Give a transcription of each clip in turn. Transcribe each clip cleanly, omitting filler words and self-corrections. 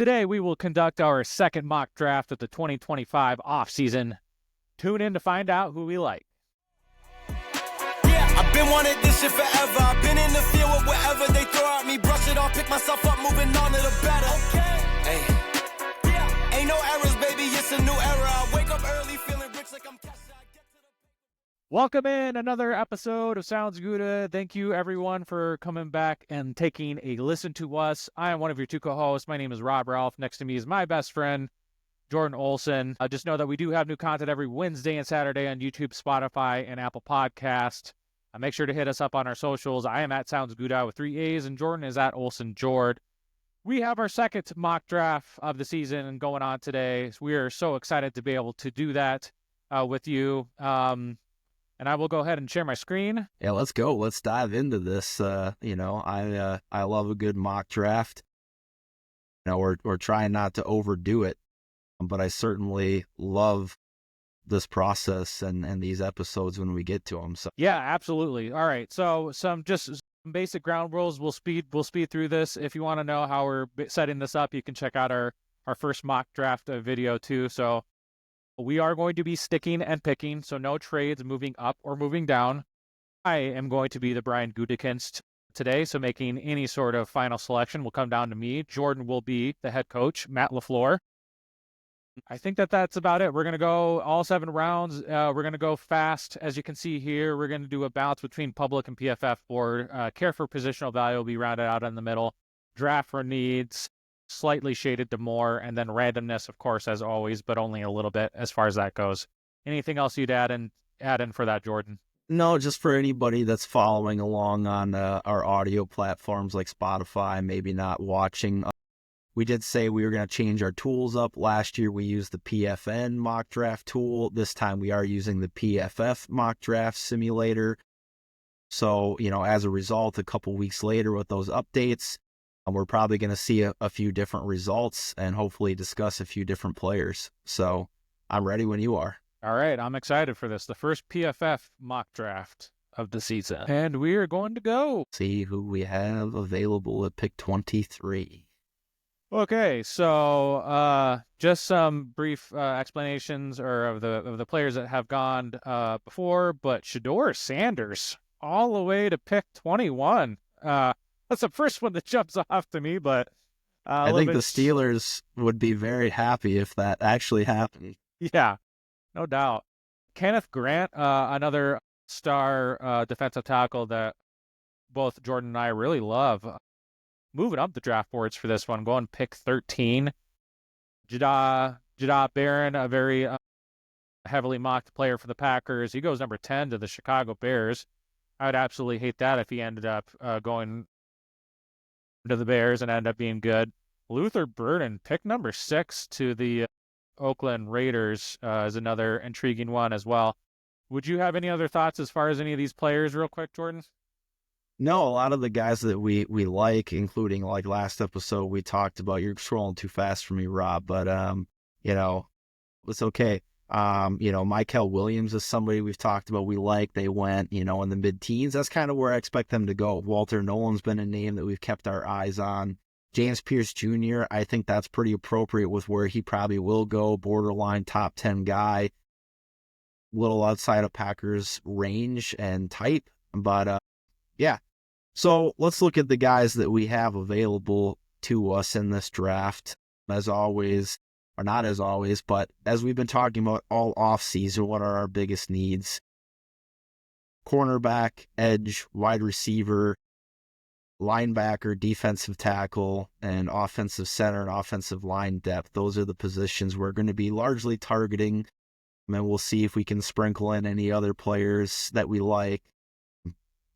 Today, we will conduct our second mock draft of the 2025 offseason. Tune in to find out who we like. Yeah, I've been wanting this shit forever. I've been in the field with whatever they throw at me. Brush it off, pick myself up, moving on to the better. Okay. Hey. Yeah. Ain't no errors, baby. It's a new era. I wake up early feeling rich like I'm cash. Welcome in another episode of Sounds Good. Thank you, everyone, for coming back and taking a listen to us. I am one of your two co-hosts. My name is Rob Ralph. Next to me is my best friend, Jordan Olson. Just know that we do have new content every Wednesday and Saturday on YouTube, Spotify, and Apple Podcast. Make sure to hit us up on our socials. I am at Sounds Good with 3 A's, and Jordan is at Olson Jord. We have our second mock draft of the season going on today. We are so excited to be able to do that with you. And I will go ahead and share my screen. Yeah, let's go. Let's dive into this. I love a good mock draft. We're trying not to overdo it, but I certainly love this process and these episodes when we get to them. So yeah, absolutely. All right. So some basic ground rules. We'll speed through this. If you want to know how we're setting this up, you can check out our first mock draft video too. So we are going to be sticking and picking, so no trades moving up or moving down. I am going to be the Brian Gutekunst today, so making any sort of final selection will come down to me. Jordan will be the head coach, Matt LaFleur. I think that's about it. We're going to go all 7 rounds. We're going to go fast. As you can see here, we're going to do a balance between public and PFF board. Care for positional value will be rounded out in the middle. Draft for needs, slightly shaded to more, and then randomness, of course, as always, but only a little bit as far as that goes. Anything else you'd add in for that, Jordan? No, just for anybody that's following along on our audio platforms like Spotify, maybe not watching. We did say we were going to change our tools up. Last year, we used the PFN mock draft tool. This time, we are using the PFF mock draft simulator. So, as a result, a couple weeks later with those updates, we're probably going to see a few different results and hopefully discuss a few different players. So I'm ready when you are. All right. I'm excited for this. The first PFF mock draft of the season. And we are going to go see who we have available at pick 23. Okay. So just some brief explanations of the players that have gone before, but Shedeur Sanders all the way to pick 21. That's the first one that jumps off to me, but I think the Steelers would be very happy if that actually happened. Yeah, no doubt. Kenneth Grant, another star defensive tackle that both Jordan and I really love. Moving up the draft boards for this one, going pick 13. Jada Barron, a very heavily mocked player for the Packers. He goes number 10 to the Chicago Bears. I would absolutely hate that if he ended up going to the Bears and end up being good. Luther Burden, pick number 6 to the Oakland Raiders, is another intriguing one as well. Would you have any other thoughts as far as any of these players real quick, Jordan? No, a lot of the guys that we like, including like last episode we talked about, you're scrolling too fast for me, Rob, but it's okay. Michael Williams is somebody we've talked about we like. They went, in the mid-teens. That's kind of where I expect them to go. Walter Nolan's been a name that we've kept our eyes on. James Pierce Jr., I think that's pretty appropriate with where he probably will go. Borderline top 10 guy. Little outside of Packers range and type. But, yeah. So let's look at the guys that we have available to us in this draft. As always, or not as always, but as we've been talking about all offseason, what are our biggest needs? Cornerback, edge, wide receiver, linebacker, defensive tackle, and offensive center and offensive line depth. Those are the positions we're going to be largely targeting. And we'll see if we can sprinkle in any other players that we like.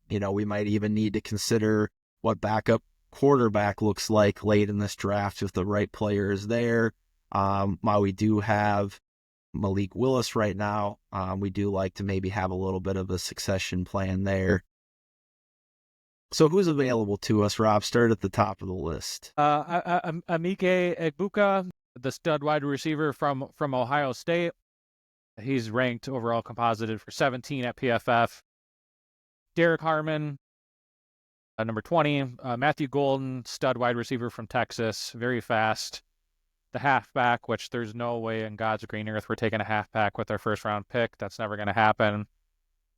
We might even need to consider what backup quarterback looks like late in this draft if the right player is there. While we do have Malik Willis right now, we do like to maybe have a little bit of a succession plan there. So who's available to us, Rob? Start at the top of the list. Emeka Egbuka, the stud wide receiver from Ohio State. He's ranked overall composited for 17 at PFF. Derek Harmon, number 20. Matthew Golden, stud wide receiver from Texas, very fast. the halfback, which there's no way in God's green earth we're taking a halfback with our first-round pick. That's never going to happen.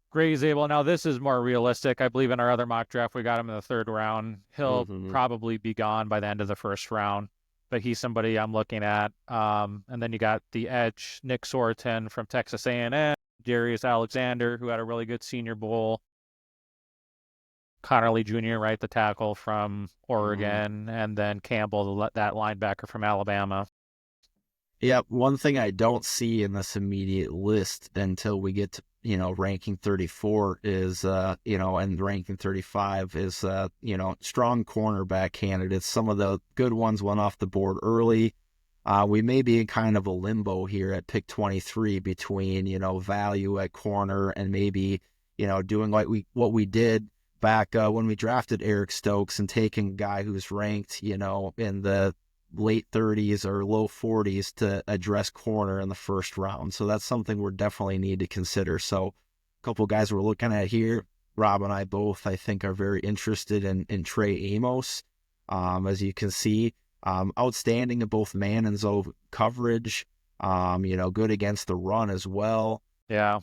Grey Zabel, now this is more realistic. I believe in our other mock draft, we got him in the 3rd round. He'll probably be gone by the end of the 1st round, but he's somebody I'm looking at. And then you got the edge, Nick Sorten from Texas A&M, Darius Alexander, who had a really good Senior Bowl, Connerly Jr., right, the tackle from Oregon, and then Campbell, that linebacker from Alabama. Yeah, one thing I don't see in this immediate list until we get to, ranking 34 is, and ranking 35 is, strong cornerback candidates. Some of the good ones went off the board early. We may be in kind of a limbo here at pick 23 between, value at corner and maybe, doing like what we did back when we drafted Eric Stokes and taking a guy who's ranked, in the late 30s or low 40s to address corner in the 1st round. So that's something we definitely need to consider. So a couple of guys we're looking at here, Rob and I both, I think, are very interested in Trey Amos. As you can see, outstanding in both man and zone coverage, good against the run as well. Yeah.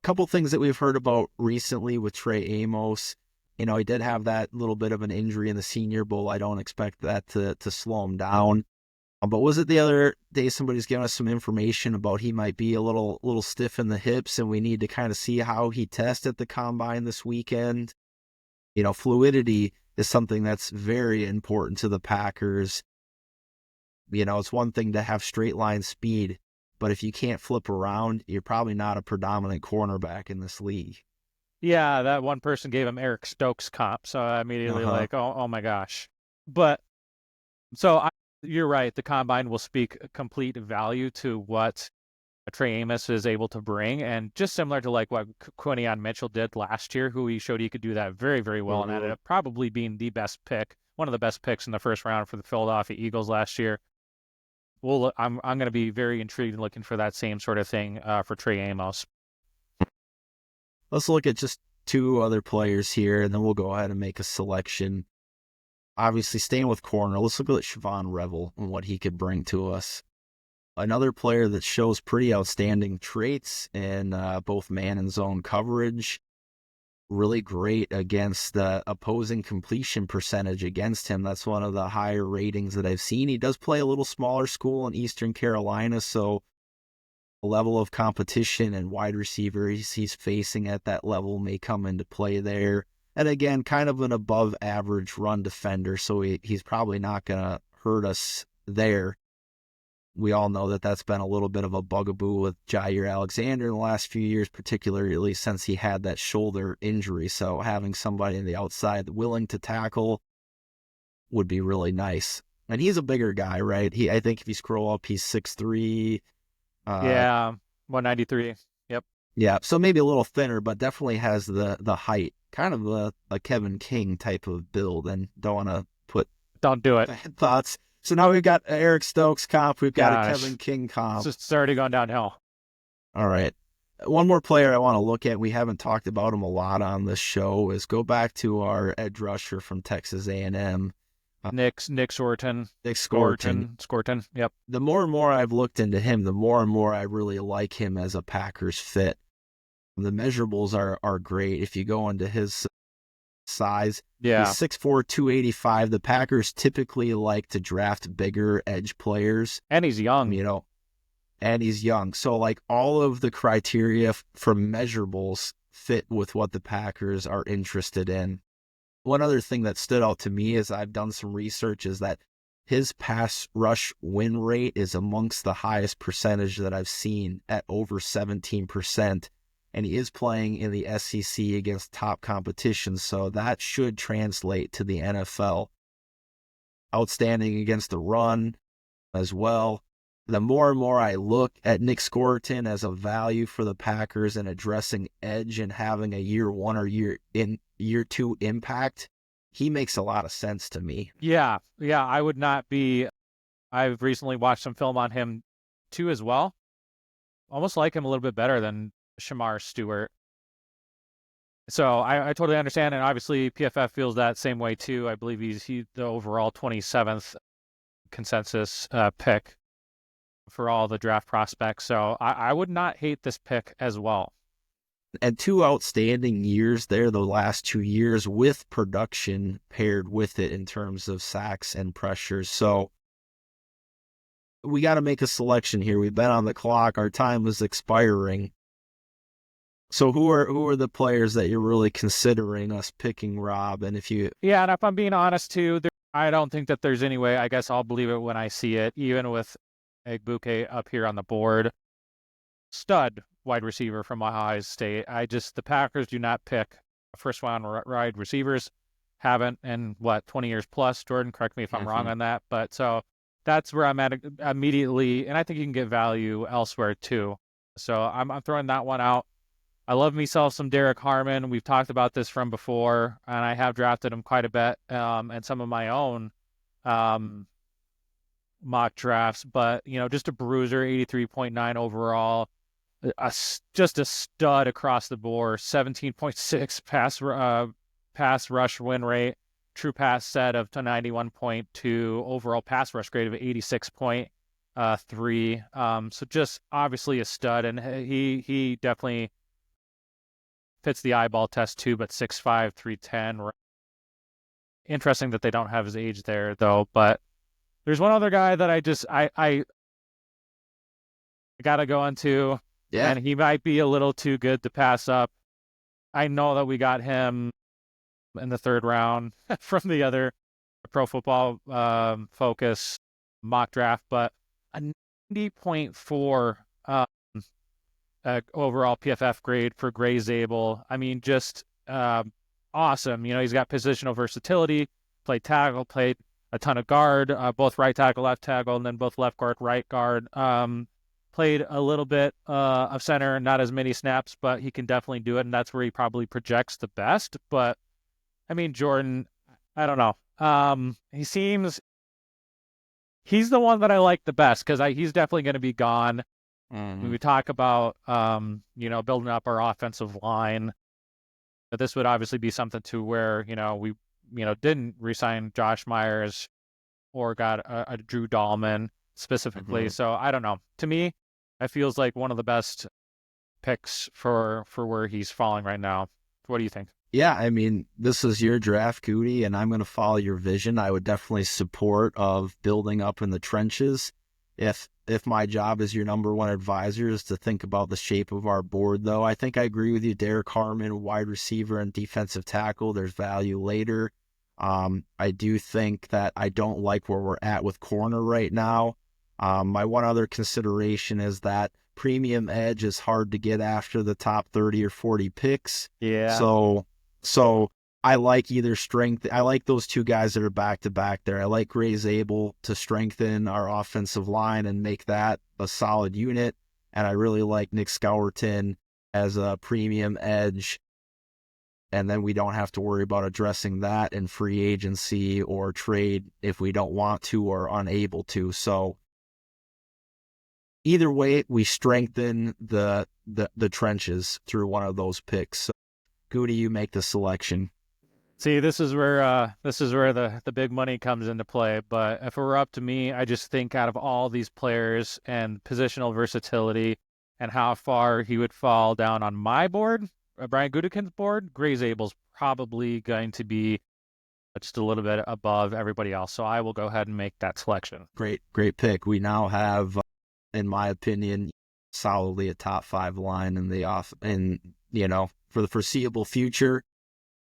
Couple things that we've heard about recently with Trey Amos. He did have that little bit of an injury in the Senior Bowl. I don't expect that to slow him down. But was it the other day somebody's giving us some information about he might be a little stiff in the hips, and we need to kind of see how he tests at the combine this weekend? Fluidity is something that's very important to the Packers. It's one thing to have straight line speed, but if you can't flip around, you're probably not a predominant cornerback in this league. Yeah, that one person gave him Eric Stokes comp, so I immediately oh my gosh. But you're right. The combine will speak complete value to what Trey Amos is able to bring, and just similar to like what Quinyon Mitchell did last year, who he showed he could do that very, very well, and ended up probably being the best pick, one of the best picks in the 1st round for the Philadelphia Eagles last year. Well, I'm going to be very intrigued and looking for that same sort of thing for Trey Amos. Let's look at just 2 other players here, and then we'll go ahead and make a selection. Obviously, staying with corner, let's look at Siobhan Revel and what he could bring to us. Another player that shows pretty outstanding traits in both man and zone coverage. Really great against the opposing completion percentage against him. That's one of the higher ratings that I've seen. He does play a little smaller school in Eastern Carolina, so the level of competition and wide receiver he's facing at that level may come into play there. And again, kind of an above average run defender, so he's probably not going to hurt us there. We all know that that's been a little bit of a bugaboo with Jair Alexander in the last few years, particularly since he had that shoulder injury. So having somebody on the outside willing to tackle would be really nice. And he's a bigger guy, right? I think if you scroll up, he's 6'3". 193. Yep. Yeah, so maybe a little thinner, but definitely has the height. Kind of a Kevin King type of build, and don't do it. Thoughts. So now we've got Eric Stokes comp. We've got a Kevin King comp. It's already gone downhill. All right. One more player I want to look at, we haven't talked about him a lot on this show, is go back to our edge rusher from Texas A&M. Nick Sorten. Nick Scorton. Yep. The more and more I've looked into him, the more and more I really like him as a Packers fit. The measurables are great. If you go into his size, he's 6'4", 285. The Packers typically like to draft bigger edge players. And he's young. And he's young. So like all of the criteria for measurables fit with what the Packers are interested in. One other thing that stood out to me as I've done some research is that his pass rush win rate is amongst the highest percentage that I've seen at over 17%. And he is playing in the SEC against top competition, so that should translate to the NFL. Outstanding against the run as well. The more and more I look at Nick Scorton as a value for the Packers and addressing edge and having a year 1 or year 2 impact, he makes a lot of sense to me. Yeah, I would not be. I've recently watched some film on him too as well. Almost like him a little bit better than Shamar Stewart. So I totally understand, and obviously PFF feels that same way too. I believe he's the overall 27th consensus pick for all the draft prospects. So I would not hate this pick as well. And 2 outstanding years there, the last 2 years, with production paired with it in terms of sacks and pressures. So we got to make a selection here. We've been on the clock. Our time is expiring. So who are the players that you're really considering us picking, Rob? And if you... Yeah, and if I'm being honest too, I don't think that there's any way. I guess I'll believe it when I see it, even with Egbuke up here on the board. Stud wide receiver from Ohio State. The Packers do not pick first round wide receivers. Haven't in 20 years plus. Jordan, correct me if I'm wrong on that. But so that's where I'm at immediately, and I think you can get value elsewhere too. So I'm throwing that one out. I love myself some Derek Harmon. We've talked about this from before, and I have drafted him quite a bit, and some of my own mock drafts. But just a bruiser, 83.9 overall. Just a stud across the board, 17.6 pass rush win rate, true pass set of 91.2, overall pass rush grade of 86.3. So just obviously a stud, and he definitely fits the eyeball test too, but 6'5", 310. Interesting that they don't have his age there though, but there's one other guy that I gotta go into. Yeah. And he might be a little too good to pass up. I know that we got him in the 3rd round from the other Pro Football Focus mock draft, but a 90.4 overall PFF grade for Grey Zabel. I mean, just awesome. He's got positional versatility, played tackle, played a ton of guard, both right tackle, left tackle, and then both left guard, right guard. Played a little bit of center, not as many snaps, but he can definitely do it, and that's where he probably projects the best. But, I mean, Jordan, I don't know. He's the one that I like the best because he's definitely going to be gone. When we talk about, building up our offensive line, but this would obviously be something to where, we, didn't re-sign Josh Myers or got a Drew Dahlman specifically. So I don't know. To me, it feels like one of the best picks for where he's falling right now. What do you think? Yeah, I mean, this is your draft, Goody, and I'm going to follow your vision. I would definitely support of building up in the trenches. If my job as your number one advisor is to think about the shape of our board, though, I think I agree with you. Derek Harmon, wide receiver and defensive tackle, there's value later. I do think that I don't like where we're at with corner right now. My one other consideration is that premium edge is hard to get after the top 30 or 40 picks. Yeah. So I like either strength. I like those two guys that are back to back there. I like Grey Zabel to strengthen our offensive line and make that a solid unit. And I really like Nick Scourton as a premium edge. And then we don't have to worry about addressing that in free agency or trade if we don't want to or unable to. So either way, we strengthen the trenches through one of those picks. So, Goody, you make the selection. See, this is where the big money comes into play. But if it were up to me, I just think out of all these players and positional versatility and how far he would fall down on my board, Brian Gutekunst's board, Grey Zabel's probably going to be just a little bit above everybody else. So I will go ahead and make that selection. Great pick. We now have, in my opinion, solidly a top 5 line in for the foreseeable future.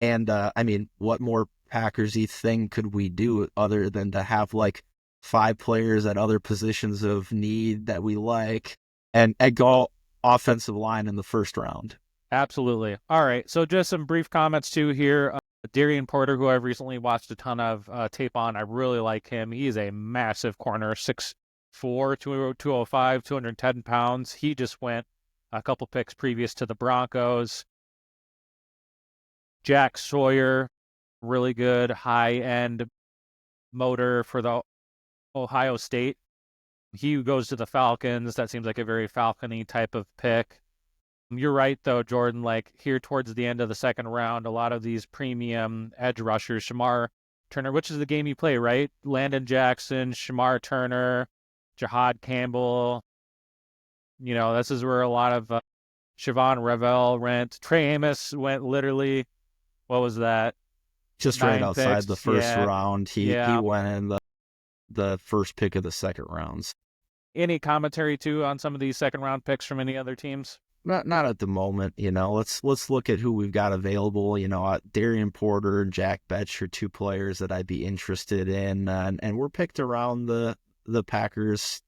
And I mean, what more Packers-y thing could we do other than to have like 5 players at other positions of need that we like and go offensive line in the 1st round? Absolutely. All right. So just some brief comments too here. Darian Porter, who I've recently watched a ton of tape on, I really like him. He is a massive corner, 6'4", 205, 210 pounds. He just went a couple picks previous to the Broncos. Jack Sawyer, really good high-end motor for the Ohio State. He goes to the Falcons. That seems like a very Falcon-y type of pick. You're right, though, Jordan. Like here towards the end of the 2nd round, a lot of these premium edge rushers, Shamar Turner, which is the game you play, right? Landon Jackson, Shamar Turner, Jahad Campbell. This is where a lot of Siobhan Revel went. Trey Amos went literally, what was that? Just right 9 outside picks. the first round. He Yeah. went in the first pick of the second rounds. Any commentary too on some of these second round picks from any other teams? Not at the moment. Let's look at who we've got available. Darian Porter and Jack Betch are two players that I'd be interested in, and we're picked around the Packers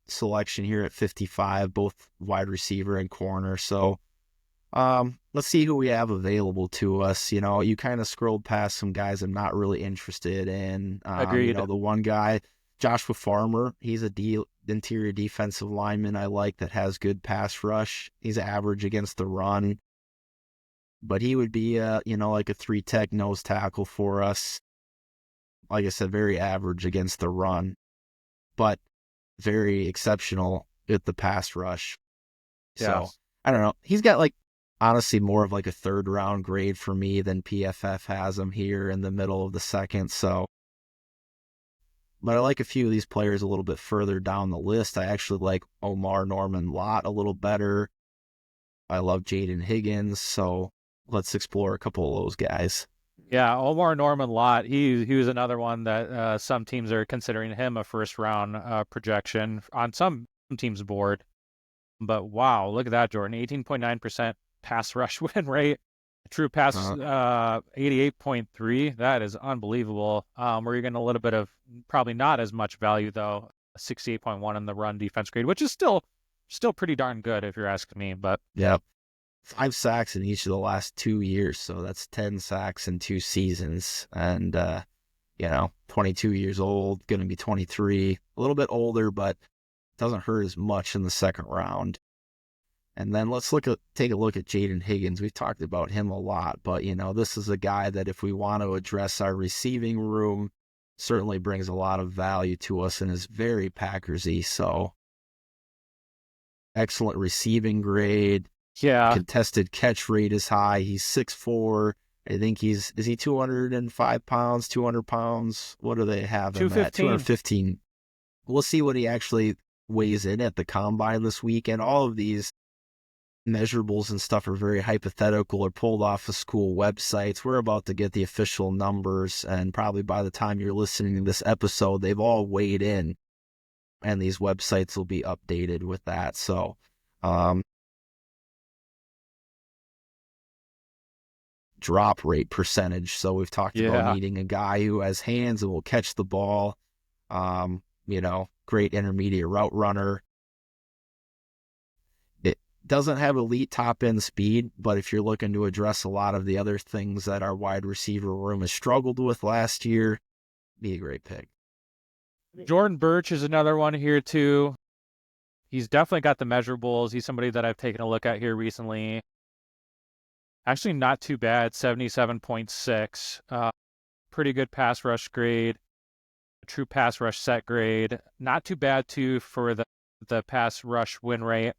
selection here at 55, both wide receiver and corner. So let's see who we have available to us. You kind of scrolled past some guys I'm not really interested in. Agreed. The one guy, Joshua Farmer, he's a interior defensive lineman I like that has good pass rush. He's average against the run, but he would be like a 3-tech nose tackle for us. Like I said, very average against the run, but very exceptional at the pass rush. Yeah. So I don't know. He's got honestly more of a 3rd round grade for me than PFF has him here in the middle of the second. So, but I like a few of these players a little bit further down the list. I actually like Omar Norman Lott a little better. I love Jayden Higgins. So let's explore a couple of those guys. Yeah, Omar Norman Lott. He was another one that some teams are considering him a first round projection on some teams' board. But wow, look at that, Jordan. 18.9% pass rush win rate. True pass 88.3. That is unbelievable. Where you're getting a little bit of probably not as much value though. 68.1 in the run defense grade, which is still pretty darn good if you're asking me. But yeah, 5 sacks in each of the last 2 years, so that's 10 sacks in 2 seasons. And 22 years old, going to be 23, a little bit older, but doesn't hurt as much in the second round. And then let's take a look at Jayden Higgins. We've talked about him a lot, but this is a guy that if we want to address our receiving room, certainly brings a lot of value to us and is very Packersy. So excellent receiving grade. yeah, Contested catch rate is high. He's 6'4". I think is he 205 pounds, 200 pounds? What do they have him at? 215. We'll see what he actually weighs in at the combine this week. And all of these measurables and stuff are very hypothetical or pulled off of school websites. We're about to get the official numbers, and probably by the time you're listening to this episode, they've all weighed in, and these websites will be updated with that. So, drop rate percentage. So we've talked about needing a guy who has hands and will catch the ball. Great intermediate route runner. It doesn't have elite top end speed, but if you're looking to address a lot of the other things that our wide receiver room has struggled with last year, be a great pick. Jordan Birch is another one here too. He's definitely got the measurables. He's somebody that I've taken a look at here recently. Actually, not too bad, 77.6. Pretty good pass rush grade. True pass rush set grade. Not too bad, too, for the pass rush win rate.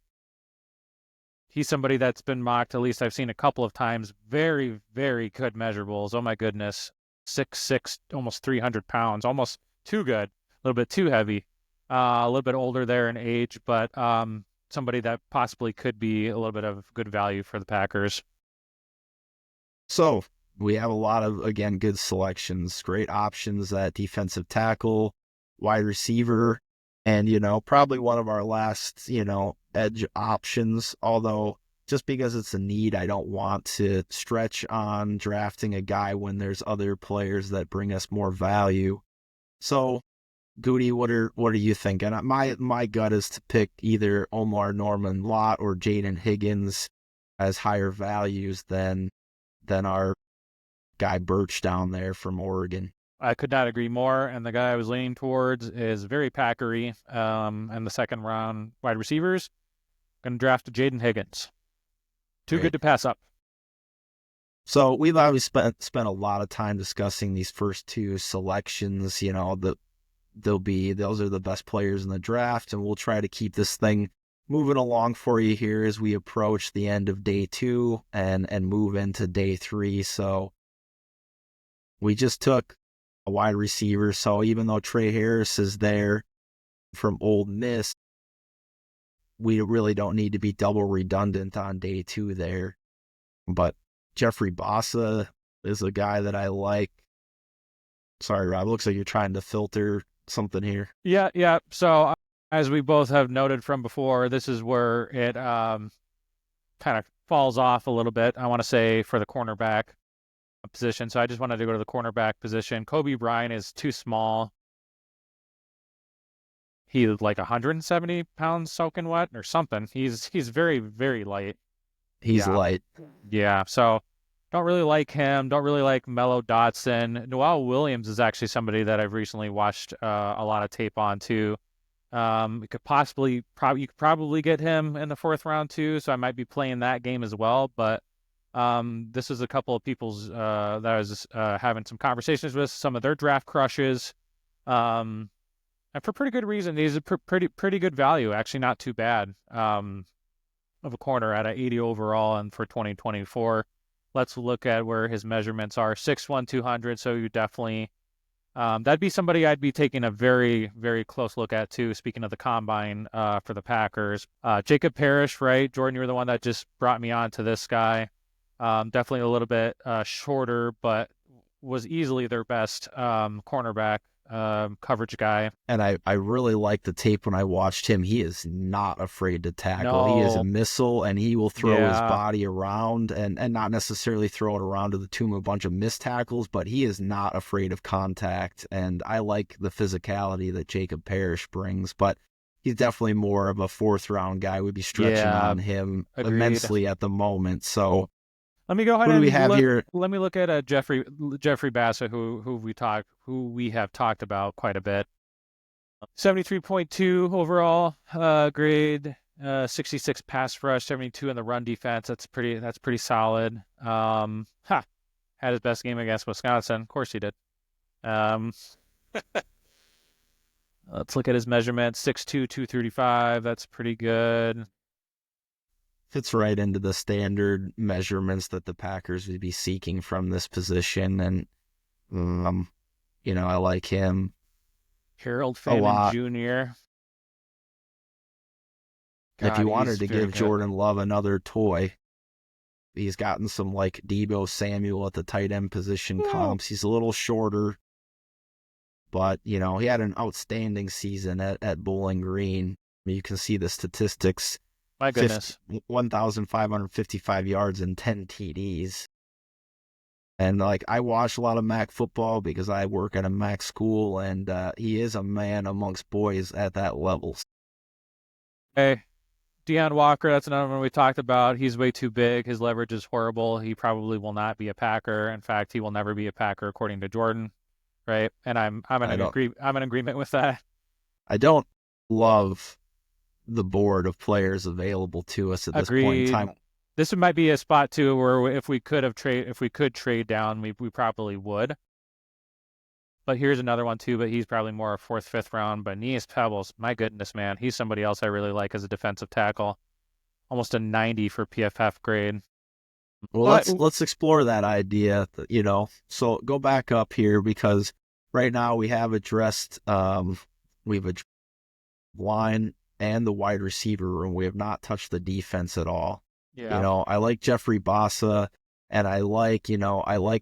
He's somebody that's been mocked, at least I've seen a couple of times. Very, very good measurables. Oh, my goodness. 6'6", almost 300 pounds. Almost too good. A little bit too heavy. A little bit older there in age, but somebody that possibly could be a little bit of good value for the Packers. So we have a lot of, again, good selections, great options at defensive tackle, wide receiver, and, probably one of our last, edge options. Although just because it's a need, I don't want to stretch on drafting a guy when there's other players that bring us more value. So, Goody, what are you thinking? My gut is to pick either Omar Norman Lott or Jayden Higgins as higher values than our guy Birch down there from Oregon. I could not agree more. And the guy I was leaning towards is very Packery. And the second round wide receivers, going to draft Jayden Higgins. Too good to pass up. So we've obviously spent a lot of time discussing these first two selections. Those are the best players in the draft, and we'll try to keep this thing moving along for you here as we approach the end of day 2 and move into day 3. So we just took a wide receiver. So even though Trey Harris is there, from Ole Miss, we really don't need to be double redundant on day 2 there. But Jeffrey Bassa is a guy that I like. Sorry, Rob, looks like you're trying to filter something here. Yeah. So as we both have noted from before, this is where it kind of falls off a little bit, I want to say, for the cornerback position. So I just wanted to go to the cornerback position. Kobe Bryant is too small. He's like 170 pounds soaking wet or something. He's very, very light. He's light. Yeah. So don't really like him. Don't really like Mello Dotson. Noel Williams is actually somebody that I've recently watched a lot of tape on too. You could probably get him in the 4th round too. So I might be playing that game as well. But this is a couple of people's that I was having some conversations with, some of their draft crushes. And for pretty good reason. He's a pretty good value, actually not too bad of a corner at an 80 overall and for 2024. Let's look at where his measurements are. 6'1", 200, so you definitely that'd be somebody I'd be taking a very, very close look at too, speaking of the combine for the Packers. Jacob Parrish, right? Jordan, you were the one that just brought me on to this guy. Definitely a little bit shorter, but was easily their best cornerback coverage guy. And I really like the tape when I watched him. He is not afraid to tackle. No. He is a missile, and he will throw his body around and not necessarily throw it around to the tune of a bunch of missed tackles, but he is not afraid of contact. And I like the physicality that Jacob Parrish brings, but he's definitely more of a 4th round guy. We'd be stretching on him immensely at the moment. So let me go ahead what do we have here? Let me look at Jeffrey Bassa, who we have talked about quite a bit. 73.2 overall grade, 66 pass rush, 72 in the run defense. That's pretty solid. Had his best game against Wisconsin. Of course he did. Let's look at his measurements. 6'2", 235. That's pretty good. Fits right into the standard measurements that the Packers would be seeking from this position. And, I like him. Harold Fannin Jr. God, if you wanted to give Jordan Love another toy, he's gotten some like Deebo Samuel at the tight end position comps. He's a little shorter, but, he had an outstanding season at Bowling Green. You can see the statistics. My goodness. 1,555 yards and 10 TDs. And I watch a lot of Mac football because I work at a Mac school, and he is a man amongst boys at that level. Hey, Deion Walker, that's another one we talked about. He's way too big. His leverage is horrible. He probably will not be a Packer. In fact, he will never be a Packer according to Jordan, right? And I'm in agreement with that. I don't love the board of players available to us at this point in time. This might be a spot too where if we could trade down, we probably would. But here's another one too, but he's probably more a 4th, 5th round. But Aeneas Peebles, my goodness, man, he's somebody else I really like as a defensive tackle. Almost a 90 for PFF grade. Well, let's explore that idea. So go back up here because right now we have addressed we've addressed line and the wide receiver room. We have not touched the defense at all. Yeah. I like Jeffrey Bassa, and I like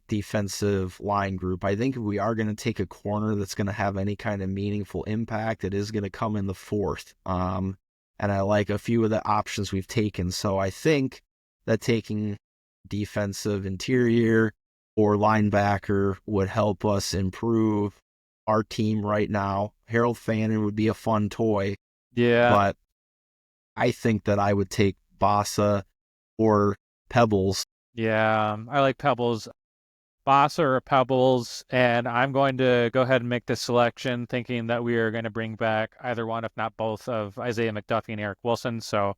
defensive line group. I think if we are going to take a corner that's going to have any kind of meaningful impact, it is going to come in the 4th. And I like a few of the options we've taken. So I think that taking defensive interior or linebacker would help us improve our team right now. Harold Fannin would be a fun toy. Yeah. But I think that I would take Bassa or Peebles. Yeah, I like Peebles. Bassa or Peebles, and I'm going to go ahead and make this selection thinking that we are going to bring back either one, if not both, of Isaiah McDuffie and Eric Wilson, so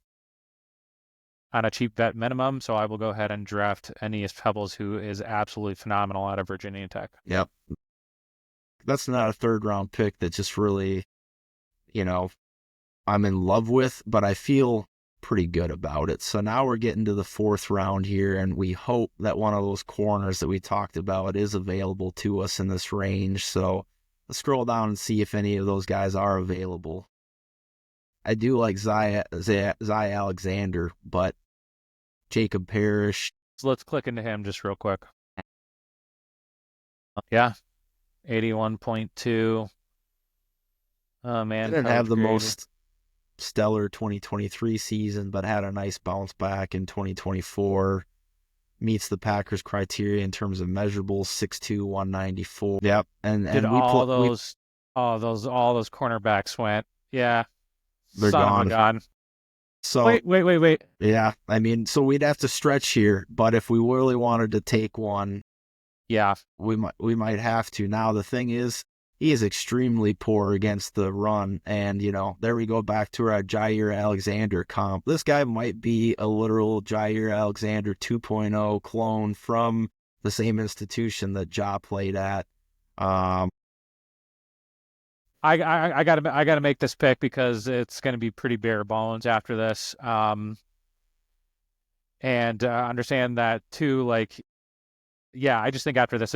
on a cheap vet minimum. So I will go ahead and draft Aeneas Peebles, who is absolutely phenomenal out of Virginia Tech. Yep. That's not a 3rd round pick that just really, I'm in love with, but I feel pretty good about it. So now we're getting to the 4th round here, and we hope that one of those corners that we talked about is available to us in this range. So let's scroll down and see if any of those guys are available. I do like Zy Alexander, but Jacob Parrish. So let's click into him just real quick. Yeah, 81.2. Oh man, Didn't have the grade. most stellar 2023 season, but had a nice bounce back in 2024. Meets the Packers' criteria in terms of measurables, 6'2", 194. Yep, and all those cornerbacks went. Yeah, they're son gone. of a gun. So wait. Yeah, I mean, so we'd have to stretch here, but if we really wanted to take one, yeah, we might have to. Now the thing is, he is extremely poor against the run, and there we go back to our Jair Alexander comp. This guy might be a literal Jair Alexander 2.0 clone from the same institution that Ja played at. I gotta make this pick because it's gonna be pretty bare bones after this. And understand that too. Like, yeah, I just think after this,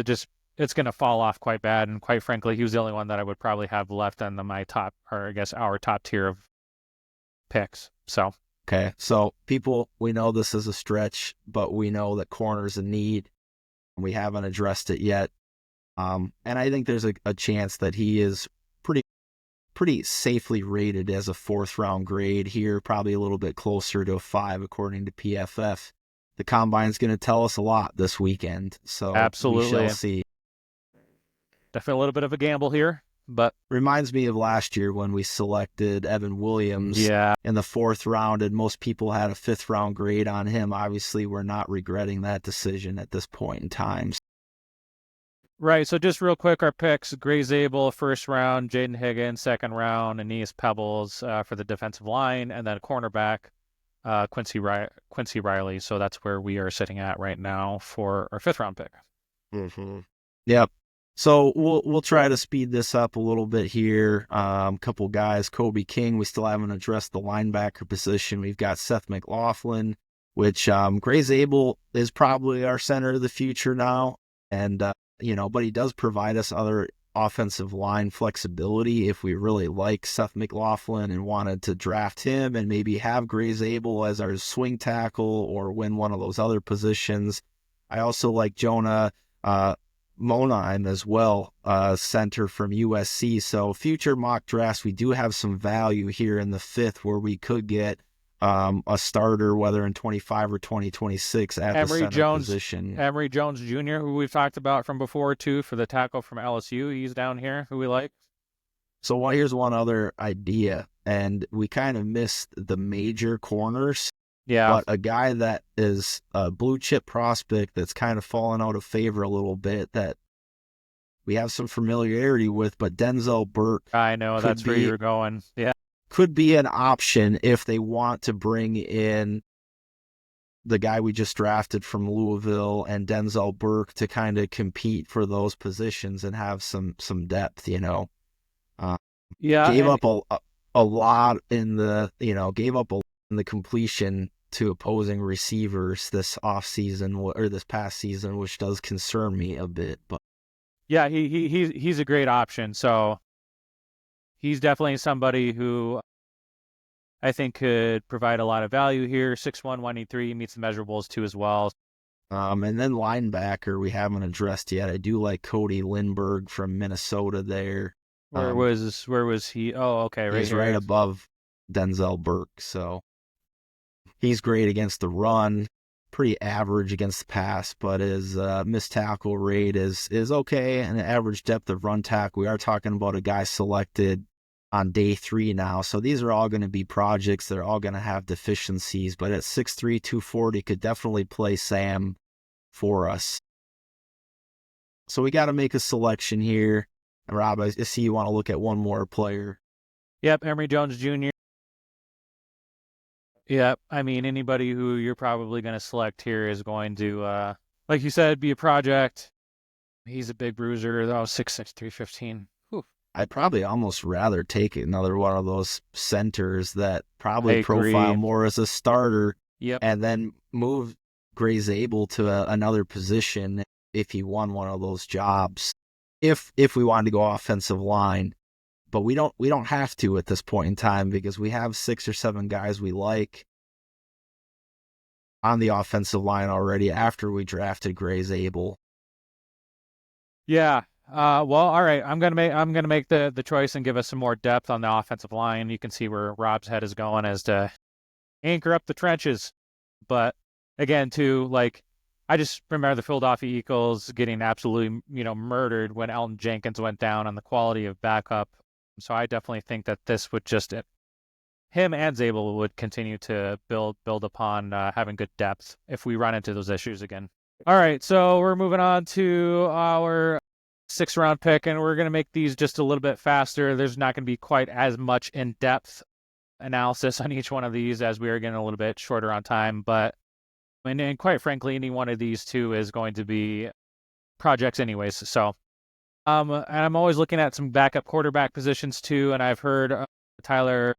it's gonna fall off quite bad. And quite frankly, he was the only one that I would probably have left on my top, or I guess our top tier of picks. So okay, so people, we know this is a stretch, but we know that corner's a need. We haven't addressed it yet, and I think there's a chance that he is pretty safely rated as a 4th round grade here, probably a little bit closer to a 5 according to PFF. The Combine's going to tell us a lot this weekend, so absolutely, we shall see. Definitely a little bit of a gamble here, but reminds me of last year when we selected Evan Williams in the 4th round, and most people had a 5th round grade on him. Obviously, we're not regretting that decision at this point in time. Right, so just real quick, our picks: Grey Zabel, 1st round; Jayden Higgins, 2nd round; Aeneas Peebles for the defensive line, and then cornerback Quincy Riley. So that's where we are sitting at right now for our 5th round pick. Mm-hmm. Yep. So we'll try to speed this up a little bit here. Couple guys, Kobe King. We still haven't addressed the linebacker position. We've got Seth McLaughlin, which Grey Zabel is probably our center of the future now, and but he does provide us other offensive line flexibility if we really like Seth McLaughlin and wanted to draft him and maybe have Grey Zabel as our swing tackle or win one of those other positions. I also like Jonah Monheim as well, center from USC. So future mock drafts, we do have some value here in the 5th where we could get a starter, whether in 25 or 2026 at the center position. Emory Jones Jr., who we've talked about from before too, for the tackle from LSU. He's down here, who we like. So here's one other idea, and we kind of missed the major corners. Yeah. But a guy that is a blue chip prospect that's kind of fallen out of favor a little bit that we have some familiarity with, but Denzel Burke. I know, that's where you're going. Yeah. Could be an option if they want to bring in the guy we just drafted from Louisville and Denzel Burke to kind of compete for those positions and have some depth, Gave up a lot in the completion to opposing receivers this offseason or this past season, which does concern me a bit. But yeah, he's a great option. So he's definitely somebody who I think could provide a lot of value here. 6'1", 183, meets the measurables too as well. And then linebacker we haven't addressed yet. I do like Cody Lindbergh from Minnesota there. Where was he? Oh, okay, he's right above Denzel Burke. So he's great against the run, pretty average against the pass, but his missed tackle rate is okay, and the average depth of run tackle. We are talking about a guy selected on day 3 now. So these are all going to be projects. They're all going to have deficiencies, but at 6'3", 240 could definitely play Sam for us. So we got to make a selection here. And Rob, I see you want to look at one more player. Yep, Emory Jones Jr. Yep, I mean, anybody who you're probably going to select here is going to, like you said, be a project. He's a big bruiser, though, 6'6", 315. I'd probably almost rather take another one of those centers that probably profile more as a starter, and then move Grey Zabel to another position if he won one of those jobs. If we wanted to go offensive line, but we don't have to at this point in time because we have 6 or 7 guys we like on the offensive line already after we drafted Grey Zabel. Yeah. Well, all right. I'm gonna make the choice and give us some more depth on the offensive line. You can see where Rob's head is going as to anchor up the trenches. But again, too, like I just remember the Philadelphia Eagles getting absolutely, murdered when Elton Jenkins went down on the quality of backup. So I definitely think that this would him and Zabel would continue to build upon having good depth if we run into those issues again. All right, so we're moving on to our 6th round pick, and we're going to make these just a little bit faster. There's not going to be quite as much in-depth analysis on each one of these as we are getting a little bit shorter on time, but and quite frankly, any one of these two is going to be projects anyways. So, and I'm always looking at some backup quarterback positions too, and I've heard Tyler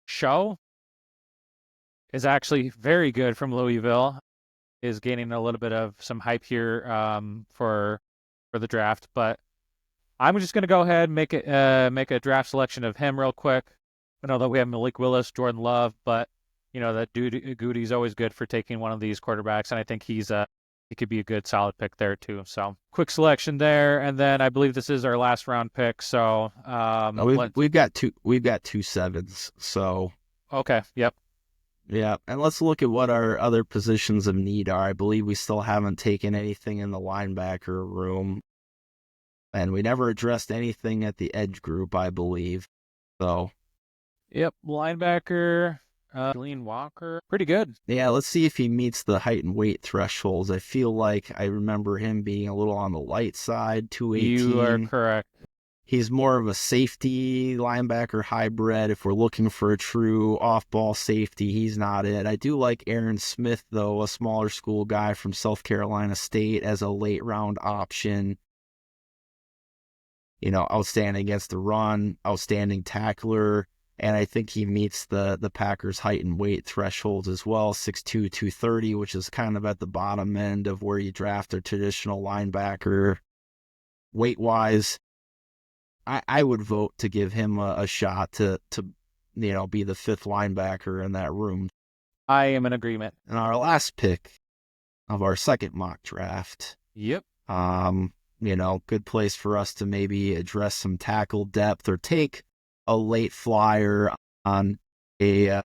Shough is actually very good from Louisville, is gaining a little bit of some hype here for the draft, but I'm just going to go ahead and make a draft selection of him real quick. I know that we have Malik Willis, Jordan Love, but that dude Goody's always good for taking one of these quarterbacks, and I think he could be a good solid pick there too. So quick selection there, and then I believe this is our last round pick. So we've got two 7s. So okay, yep. Yeah, and let's look at what our other positions of need are. I believe we still haven't taken anything in the linebacker room, and we never addressed anything at the edge group, I believe. So, yep, linebacker, Lean Walker, pretty good. Yeah, let's see if he meets the height and weight thresholds. I feel like I remember him being a little on the light side, 218. You are correct. He's more of a safety linebacker hybrid. If we're looking for a true off-ball safety, he's not it. I do like Aaron Smith, though, a smaller school guy from South Carolina State, as a late-round option. Outstanding against the run, outstanding tackler, and I think he meets the Packers' height and weight thresholds as well, 6'2", 230, which is kind of at the bottom end of where you draft a traditional linebacker. Weight-wise, I would vote to give him a shot to be the 5th linebacker in that room. I am in agreement. And our last pick of our 2nd mock draft. Yep. Good place for us to maybe address some tackle depth or take a late flyer on a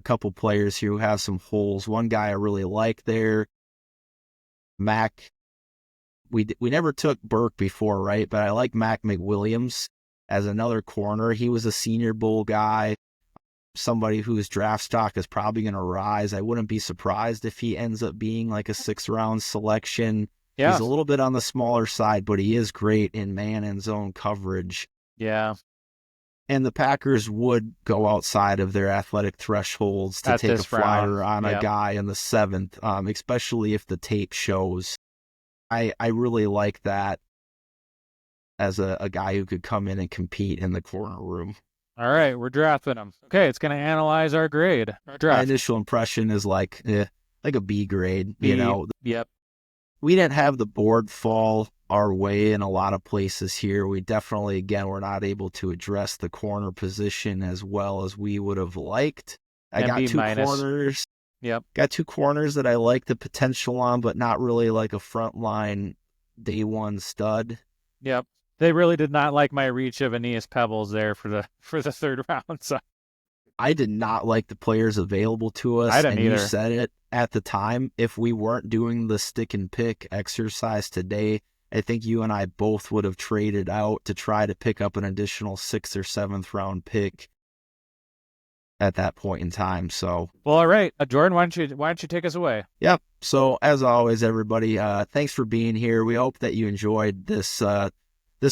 couple players who have some holes. One guy I really like there, Mack. We never took Burke before, right? But I like Mack McWilliams as another corner. He was a Senior Bowl guy, somebody whose draft stock is probably going to rise. I wouldn't be surprised if he ends up being like a 6th round selection. Yeah. He's a little bit on the smaller side, but he is great in man and zone coverage. Yeah. And the Packers would go outside of their athletic thresholds to take a flyer on a guy in the 7th, especially if the tape shows. I really like that as a guy who could come in and compete in the corner room. All right, we're drafting him. Okay, it's going to analyze our grade. Our draft. My initial impression is like a B grade. Yep. We didn't have the board fall our way in a lot of places here. We definitely, again, were not able to address the corner position as well as we would have liked. I got 2 corners. Yep. Got 2 corners that I like the potential on, but not really like a frontline day one stud. Yep. They really did not like my reach of Aeneas Peebles there for the 3rd round. So I did not like the players available to us. I didn't either. You said it at the time. If we weren't doing the stick and pick exercise today, I think you and I both would have traded out to try to pick up an additional 6th or 7th round pick at that point in time. So, well, all right, Jordan, why don't you take us away? Yep. So as always, everybody, thanks for being here. We hope that you enjoyed this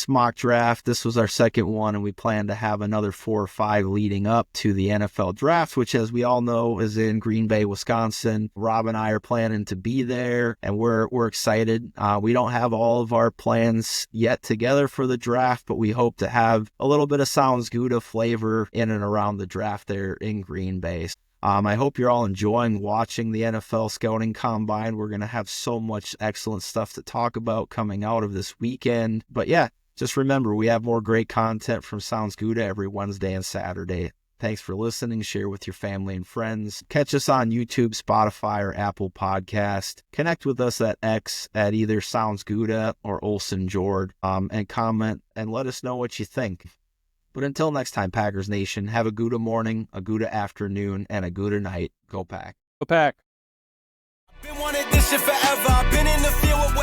mock draft. This was our 2nd one, and we plan to have another 4 or 5 leading up to the NFL draft, which, as we all know, is in Green Bay, Wisconsin. Rob and I are planning to be there, and we're excited. We don't have all of our plans yet together for the draft, but we hope to have a little bit of Sounds Gouda flavor in and around the draft there in Green Bay. I hope you're all enjoying watching the NFL Scouting Combine. We're going to have so much excellent stuff to talk about coming out of this weekend. But yeah, Just remember, we have more great content from Sounds Gouda every Wednesday and Saturday. Thanks for listening. Share with your family and friends. Catch us on YouTube, Spotify, or Apple Podcast. Connect with us at X at either Sounds Gouda or Olson Jord, and comment and let us know what you think. But until next time, Packers Nation, have a Gouda morning, a Gouda afternoon, and a Gouda night. Go Pack. Go Pack. Been wanting this shit forever. I've been in the field with